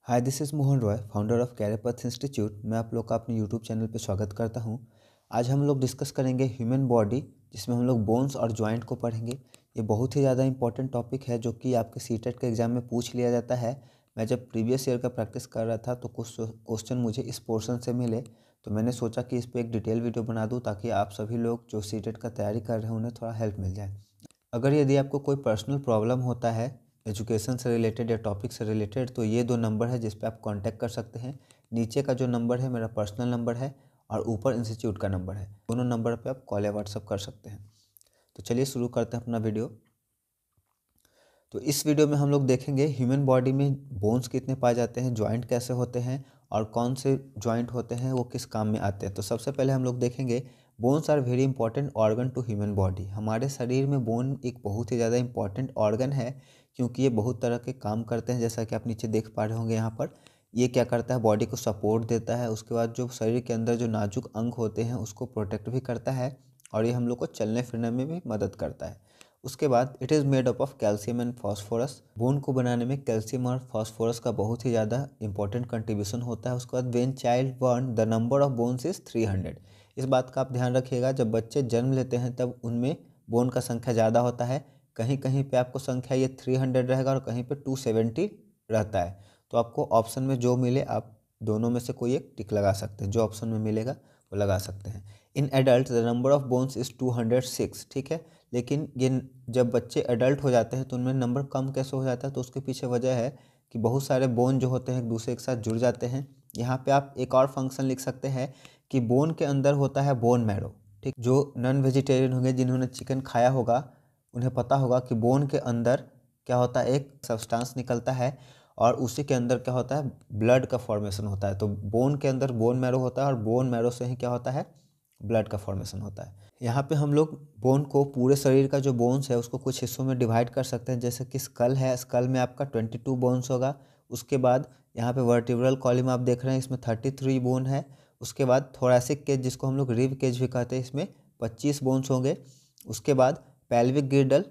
Hi, this is Mohan Roy, founder of career institute. मैं आप लोग का अपने यूट्यूब चैनल पे स्वागत करता हूं। आज हम लोग डिस्कस करेंगे ह्यूमन बॉडी, जिसमें हम लोग बोन्स और जॉइंट को पढ़ेंगे। ये बहुत ही ज़्यादा इंपॉर्टेंट टॉपिक है जो कि आपके सीटेट के एग्ज़ाम में पूछ लिया जाता है। मैं जब प्रीवियस ईयर का प्रैक्टिस कर रहा था तो कुछ क्वेश्चन मुझे इस पोर्शन से मिले, तो मैंने सोचा कि इस पर एक डिटेल वीडियो बना दूँ ताकि आप सभी लोग जो सीटेट का तैयारी कर रहे हैं उन्हें थोड़ा हेल्प मिल जाए। अगर यदि आपको कोई पर्सनल प्रॉब्लम होता है एजुकेशन से रिलेटेड या टॉपिक से रिलेटेड, तो ये 2 नंबर है जिस पे आप कांटेक्ट कर सकते हैं। नीचे का जो नंबर है मेरा पर्सनल नंबर है और ऊपर इंस्टीट्यूट का नंबर है। दोनों नंबर पे आप कॉल या व्हाट्सअप कर सकते हैं। तो चलिए शुरू करते हैं अपना वीडियो। तो इस वीडियो में हम लोग देखेंगे ह्यूमन बॉडी में बोन्स कितने पाए जाते हैं, जॉइंट कैसे होते हैं और कौन से जॉइंट होते हैं वो किस काम में आते हैं। तो सबसे पहले हम लोग देखेंगे bones are very important organ to human body. हमारे शरीर में बोन एक बहुत ही ज़्यादा इंपॉर्टेंट ऑर्गन है क्योंकि ये बहुत तरह के काम करते हैं। जैसा कि आप नीचे देख पा रहे होंगे यहाँ पर, ये क्या करता है, बॉडी को सपोर्ट देता है। उसके बाद जो शरीर के अंदर जो नाजुक अंग होते हैं उसको प्रोटेक्ट भी करता है और ये हम लोग को चलने फिरने में भी मदद करता है। उसके बाद it is made up of calcium and phosphorus. Bone को बनाने में कैल्शियम और फॉस्फोरस का बहुत ही ज़्यादा इंपॉर्टेंट कंट्रीब्यूशन होता है। उसके बाद when child born the number of bones is 300। इस बात का आप ध्यान रखिएगा, जब बच्चे जन्म लेते हैं तब उनमें बोन का संख्या ज़्यादा होता है। कहीं कहीं पे आपको संख्या ये 300 रहेगा और कहीं पे 270 रहता है। तो आपको ऑप्शन में जो मिले आप दोनों में से कोई एक टिक लगा सकते हैं, जो ऑप्शन में मिलेगा वो लगा सकते हैं। In adult the number of bones is 206, ठीक है। लेकिन ये जब बच्चे एडल्ट हो जाते हैं तो उनमें नंबर कम कैसे हो जाता है, तो उसके पीछे वजह है कि बहुत सारे बोन जो होते हैं एक दूसरे के साथ जुड़ जाते हैं। यहाँ पे आप एक और फंक्शन लिख सकते हैं कि बोन के अंदर होता है बोन मैरो, ठीक। जो नॉन वेजिटेरियन होंगे, जिन्होंने चिकन खाया होगा, उन्हें पता होगा कि बोन के अंदर क्या होता है, एक सब्सटेंस निकलता है और उसी के अंदर क्या होता है, ब्लड का फॉर्मेशन होता है। तो बोन के अंदर बोन मैरो होता है और बोन मैरो से ही क्या होता है, ब्लड का फॉर्मेशन होता है। यहाँ पे हम लोग बोन को, पूरे शरीर का जो बोन्स है उसको कुछ हिस्सों में डिवाइड कर सकते हैं। जैसे कि स्कल है, स्कल में आपका 22 बोन्स होगा। उसके बाद यहाँ पे वर्टिब्रल कॉलम आप देख रहे हैं, इसमें 33 बोन है। उसके बाद थोरैसिक केज, जिसको हम लोग रिब केज भी कहते हैं, इसमें 25 बोन्स होंगे। उसके बाद पैल्विक गिर्डल,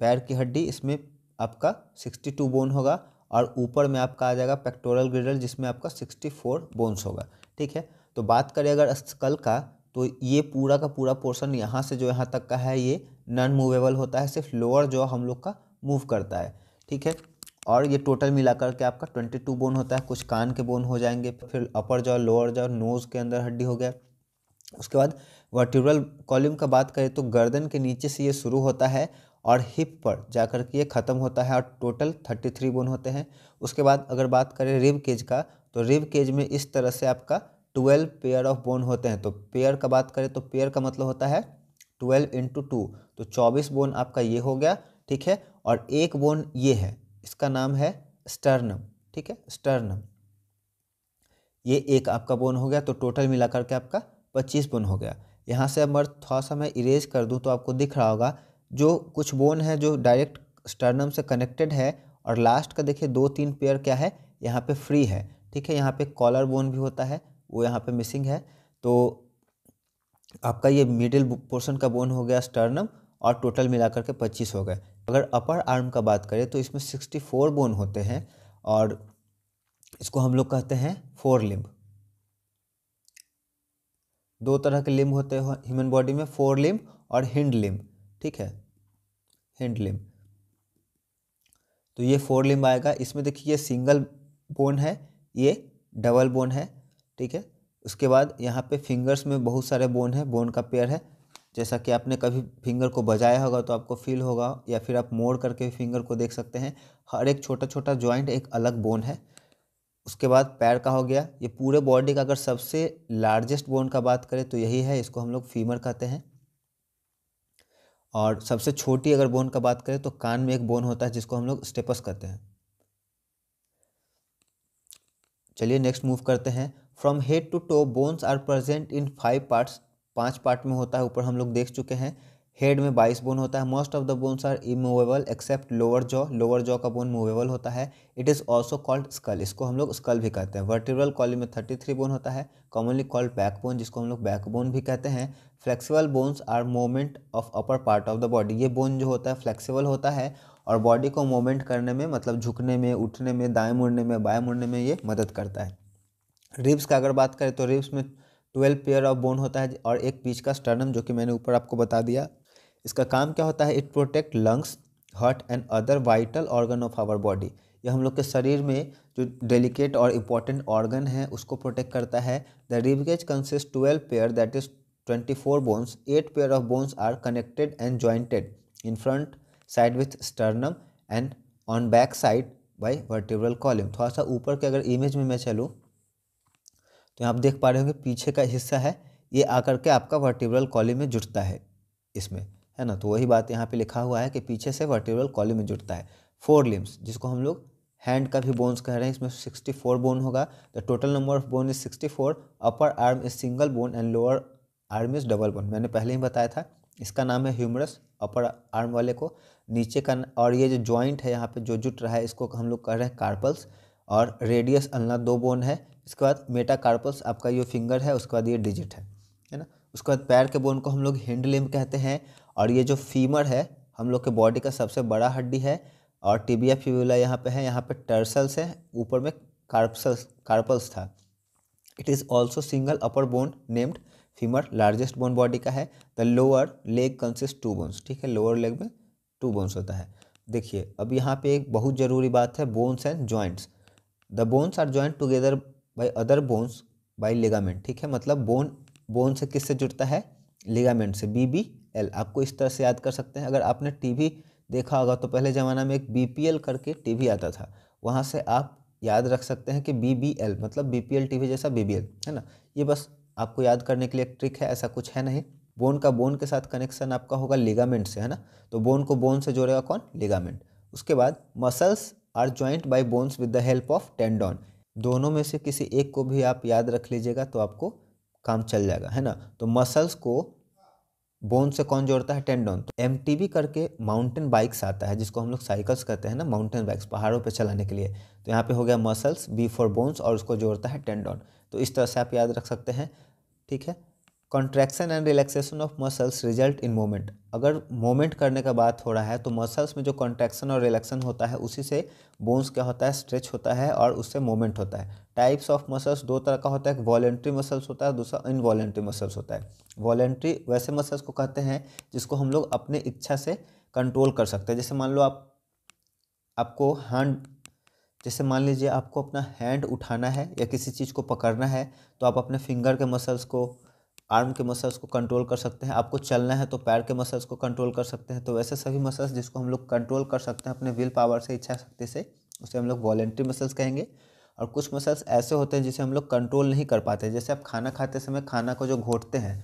पैर की हड्डी, इसमें आपका 62 बोन होगा और ऊपर में आपका आ जाएगा पेक्टोरल गिर्डल, जिसमें आपका 64 बोन्स होगा, ठीक है। तो बात करें अगर स्कल का, तो ये पूरा का पूरा पोर्शन यहाँ से जो यहाँ तक का है ये नॉन मूवेबल होता है। सिर्फ लोअर जॉ हम लोग का मूव करता है, ठीक है। और ये टोटल मिलाकर के आपका 22 बोन होता है। कुछ कान के बोन हो जाएंगे, फिर upper jaw, lower jaw, nose के अंदर हड्डी हो गया। उसके बाद वर्टिब्रल कॉलम का बात करें तो गर्दन के नीचे से ये शुरू होता है और हिप पर जाकर के ये ख़त्म होता है और टोटल 33 बोन होते हैं। उसके बाद अगर बात करें रिब केज का, तो रिब केज में इस तरह से आपका 12 पेयर ऑफ बोन होते हैं। तो पेयर का बात करें तो पेयर का मतलब होता है 12 इंटू 2, तो 24 बोन आपका ये हो गया, ठीक है। और एक बोन ये है, इसका नाम है स्टर्नम, ठीक है, स्टर्नम। ये एक आपका बोन हो गया, तो टोटल मिलाकर के आपका 25 बोन हो गया। यहाँ से अगर थोड़ा सा मैं इरेज कर दूँ तो आपको दिख रहा होगा जो कुछ बोन है जो डायरेक्ट स्टर्नम से कनेक्टेड है, और लास्ट का देखिए 2-3 पेयर क्या है, यहाँ पे फ्री है, ठीक है। यहाँ पे कॉलर बोन भी होता है, वो यहाँ पे मिसिंग है। तो आपका ये मिडिल पोर्शन का बोन हो गया स्टर्नम, और टोटल मिलाकर के 25 हो गए। अगर अपर आर्म का बात करें तो इसमें 64 बोन होते हैं और इसको हम लोग कहते हैं फोर लिम्ब। दो तरह के लिम्ब होते हैं ह्यूमन बॉडी में, फोर लिम्ब और हिंड लिम्ब, ठीक है, हिंड लिम्ब। तो ये फोर लिम्ब आएगा। इसमें देखिए ये सिंगल बोन है, ये डबल बोन है, ठीक है। उसके बाद यहाँ पे फिंगर्स में बहुत सारे बोन है, बोन का पेयर है। जैसा कि आपने कभी फिंगर को बजाया होगा तो आपको फील होगा, या फिर आप मोड़ करके फिंगर को देख सकते हैं। हर एक छोटा छोटा जॉइंट एक अलग बोन है। उसके बाद पैर का हो गया। ये पूरे बॉडी का अगर सबसे लार्जेस्ट बोन का बात करें तो यही है, इसको हम लोग फीमर कहते हैं। और सबसे छोटी अगर बोन का बात करें तो कान में एक बोन होता है जिसको हम लोग स्टेपस कहते हैं। चलिए नेक्स्ट मूव करते हैं। From head to toe bones are present in 5 parts, 5 part में होता है। ऊपर हम लोग देख चुके हैं। हेड में 22 बोन होता है। Most of the bones are immovable except lower jaw, lower jaw का बोन मूवेबल होता है। It is also called skull, इसको हम लोग स्कल भी कहते हैं। वर्टिब्रल कॉलम में 33 बोन होता है, कॉमनली कॉल्ड बैकबोन, जिसको हम लोग बैकबोन भी कहते हैं। Flexible bones are movement of upper part of the body, ये बोन जो होता है फ्लेक्सिबल होता है और बॉडी को मूवमेंट करने में, मतलब झुकने में, उठने में, दाएं मुड़ने में, बाएं मुड़ने में ये मदद करता है। रिब्स का अगर बात करें तो रिब्स में 12 पेयर ऑफ बोन होता है और एक बीच का स्टर्नम, जो कि मैंने ऊपर आपको बता दिया। इसका काम क्या होता है? It protect lungs, heart and other vital organ of our body. यह हम लोग के शरीर में जो डेलिकेट और इम्पॉर्टेंट ऑर्गन है उसको प्रोटेक्ट करता है। The ribcage consist 12 pair that is 24 bones. 8 pair of bones are connected and jointed in front side with sternum and on back side by vertebral column. थोड़ा सा ऊपर के अगर इमेज में मैं चलूँ तो आप देख पा रहे होंगे पीछे का हिस्सा है ये आकर के आपका वर्टिब्रल कॉलम में जुड़ता है इसमें, है ना। तो वही बात यहाँ पे लिखा हुआ है कि पीछे से वर्टिब्रल कॉलम में जुड़ता है। 4 लिम्स, जिसको हम लोग हैंड का भी बोन्स कह रहे हैं, इसमें 64 बोन होगा। The total number of bone is 64। Upper arm is single bone and lower arm is double bond. मैंने पहले ही बताया था, इसका नाम है ह्यूमरस अपर आर्म वाले को। नीचे का और ये जो जॉइंट है यहाँ पे जो जुट रहा है इसको हम लोग कह रहे हैं कार्पल्स। और रेडियस अल्ना 2 बोन है। इसके बाद मेटाकार्पल्स आपका ये फिंगर है, उसके बाद ये डिजिट है ना। उसके बाद पैर के बोन को हम लोग हिंड लिम्ब कहते हैं। और ये जो फीमर है हम लोग के बॉडी का सबसे बड़ा हड्डी है। और टिबिया फिबुला यहाँ पे है, यहाँ पे टर्सल्स है, ऊपर में कार्पल्स था। It is also single upper bone named femur, largest bone body का है। The lower leg consist 2 bones, ठीक है, लोअर लेग में 2 बोन्स होता है। देखिए अब यहाँ पे एक बहुत ज़रूरी बात है, bones and joints. The bones are joint together by other bones by ligament, ठीक है। मतलब बोन से किससे जुड़ता है? लिगामेंट से। BBL आपको इस तरह से याद कर सकते हैं। अगर आपने टीवी देखा होगा तो पहले ज़माना में एक BPL करके टीवी आता था, वहाँ से आप याद रख सकते हैं कि BBL मतलब BPL टीवी जैसा BBL, है ना। ये बस आपको याद करने के लिए एक ट्रिक है, ऐसा कुछ है नहीं। बोन का बोन के साथ कनेक्शन आपका होगा लिगामेंट से, है ना। तो बोन को बोन से जोड़ेगा कौन? लिगामेंट। उसके बाद muscles are joint by bones with the help of tendon. दोनों में से किसी एक को भी आप याद रख लीजिएगा तो आपको काम चल जाएगा, है ना। तो मसल्स को बोन से कौन जोड़ता है? टेंडन। तो MTB करके माउंटेन बाइक्स आता है, जिसको हम लोग साइकिल्स कहते हैं ना, माउंटेन बाइक्स पहाड़ों पे चलाने के लिए। तो यहाँ पे हो गया मसल्स, B फॉर बोन्स, और उसको जोड़ता है टेंडन। तो इस तरह से आप याद रख सकते हैं, ठीक है। Contraction and relaxation of muscles result in moment. अगर मोमेंट करने का बात हो रहा है तो मसल्स में जो कॉन्ट्रैक्शन और रिलैक्शन होता है उसी से बोन्स क्या होता है? स्ट्रेच होता है और उससे मोमेंट होता है। टाइप्स ऑफ मसल्स 2 तरह का होता है, एक वॉलेंट्री मसल्स होता है, दूसरा इनवॉलेंट्री मसल्स होता है। वॉलेंट्री वैसे मसल्स को कहते हैं जिसको हम लोग अपने इच्छा से कंट्रोल कर सकते हैं। जैसे मान लो आपको जैसे मान लीजिए आपको अपना हैंड उठाना है या किसी चीज़ को पकड़ना है तो आप अपने फिंगर के मसल्स को, आर्म के मसल्स को कंट्रोल कर सकते हैं। आपको चलना है तो पैर के मसल्स को कंट्रोल कर सकते हैं। तो वैसे सभी मसल्स जिसको हम लोग कंट्रोल कर सकते हैं अपने विल पावर से, इच्छा शक्ति से, उसे हम लोग वॉलेंट्री मसल्स कहेंगे। और कुछ मसल्स ऐसे होते हैं जिसे हम लोग कंट्रोल नहीं कर पाते। जैसे आप खाना खाते समय खाना को जो घोटते हैं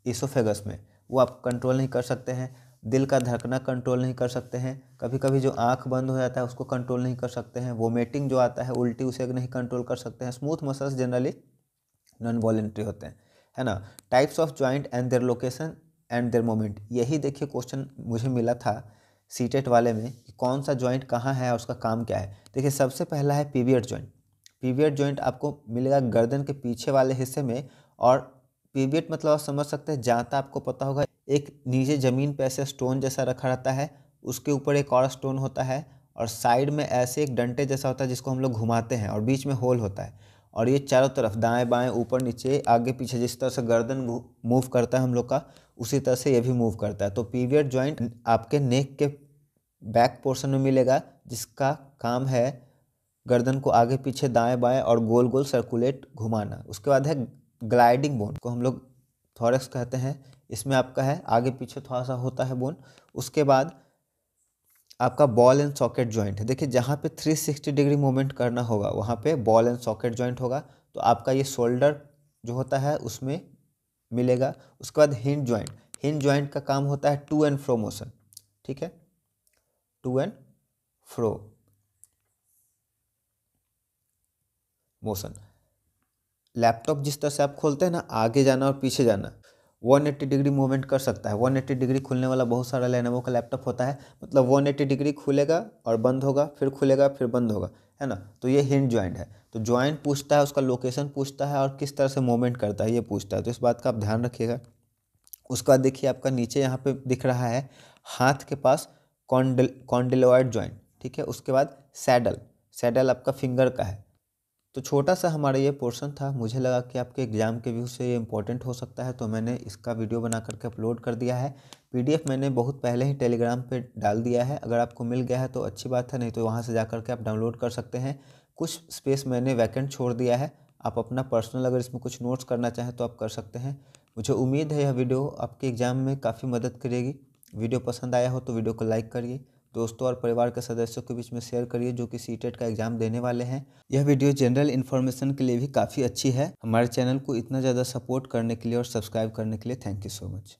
इसोफेगस में, वो आप कंट्रोल नहीं कर सकते हैं। दिल का धड़कना कंट्रोल नहीं कर सकते हैं। कभी कभी जो आंख बंद हो जाता है उसको कंट्रोल नहीं कर सकते हैं। वोमिटिंग जो आता है, उल्टी, उसे नहीं कंट्रोल कर सकते हैं। Smooth muscles generally non voluntary होते हैं, है ना। Types of joint and their location and their movement. यही देखिए क्वेश्चन मुझे मिला था सीटेट वाले में कि कौन सा जॉइंट कहाँ है और उसका काम क्या है। देखिए सबसे पहला है पिवियट जॉइंट। पिवियट जॉइंट आपको मिलेगा गर्दन के पीछे वाले हिस्से में। और पिवियट मतलब आप समझ सकते हैं, जहाँ तक आपको पता होगा एक नीचे ज़मीन पे ऐसे स्टोन जैसा रखा रहता है, उसके ऊपर एक और स्टोन होता है और साइड में ऐसे एक डंटे जैसा होता है जिसको हम लोग घुमाते हैं और बीच में होल होता है। और ये चारों तरफ दाएं बाएं ऊपर नीचे आगे पीछे जिस तरह से गर्दन मूव करता है हम लोग का, उसी तरह से ये भी मूव करता है। तो पिवियट जॉइंट आपके नेक के बैक पोर्शन में मिलेगा, जिसका काम है गर्दन को आगे पीछे दाएं बाएं और गोल गोल सर्कुलेट घुमाना। उसके बाद है ग्लाइडिंग बोन, को हम लोग थोरैक्स कहते हैं। इसमें आपका है आगे पीछे थोड़ा सा होता है बोन। उसके बाद आपका बॉल एंड सॉकेट जॉइंट है। देखिए जहाँ पे 360 डिग्री मूवमेंट करना होगा वहाँ पे बॉल एंड सॉकेट जॉइंट होगा। तो आपका ये शोल्डर जो होता है उसमें मिलेगा। उसके बाद हिंज जॉइंट। हिंज जॉइंट का काम होता है टू एंड फ्रो मोशन, ठीक है, to and fro motion. Laptop जिस तरह से आप खोलते हैं ना, आगे जाना और पीछे जाना, 180 डिग्री मूवमेंट कर सकता है। 180 डिग्री खुलने वाला बहुत सारा लेनोवो का लैपटॉप होता है। मतलब 180 डिग्री खुलेगा और बंद होगा, फिर खुलेगा फिर बंद होगा, है ना। तो ये हिंज जॉइंट है। तो जॉइंट पूछता है, उसका लोकेशन पूछता है और किस तरह से मूवमेंट करता है ये पूछता है। तो इस बात का आप ध्यान रखिएगा। उसके बाद देखिए आपका नीचे यहाँ पे दिख रहा है हाथ के पास कॉन्डिलोइड जॉइंट, ठीक है। उसके बाद सैडल आपका फिंगर का है। तो छोटा सा हमारा ये पोर्शन था, मुझे लगा कि आपके एग्ज़ाम के व्यू से ये इंपॉर्टेंट हो सकता है, तो मैंने इसका वीडियो बना करके अपलोड कर दिया है। पीडीएफ मैंने बहुत पहले ही टेलीग्राम पे डाल दिया है, अगर आपको मिल गया है तो अच्छी बात है, नहीं तो वहाँ से जा कर के आप डाउनलोड कर सकते हैं। कुछ स्पेस मैंने वैकेंट छोड़ दिया है, आप अपना पर्सनल अगर इसमें कुछ नोट्स करना चाहें तो आप कर सकते हैं। मुझे उम्मीद है यह वीडियो आपके एग्ज़ाम में काफ़ी मदद करेगी। वीडियो पसंद आया हो तो वीडियो को लाइक करिए, दोस्तों और परिवार के सदस्यों के बीच में शेयर करिए जो कि सीटेट का एग्ज़ाम देने वाले हैं। यह वीडियो जनरल इन्फॉर्मेशन के लिए भी काफ़ी अच्छी है। हमारे चैनल को इतना ज़्यादा सपोर्ट करने के लिए और सब्सक्राइब करने के लिए थैंक यू सो मच।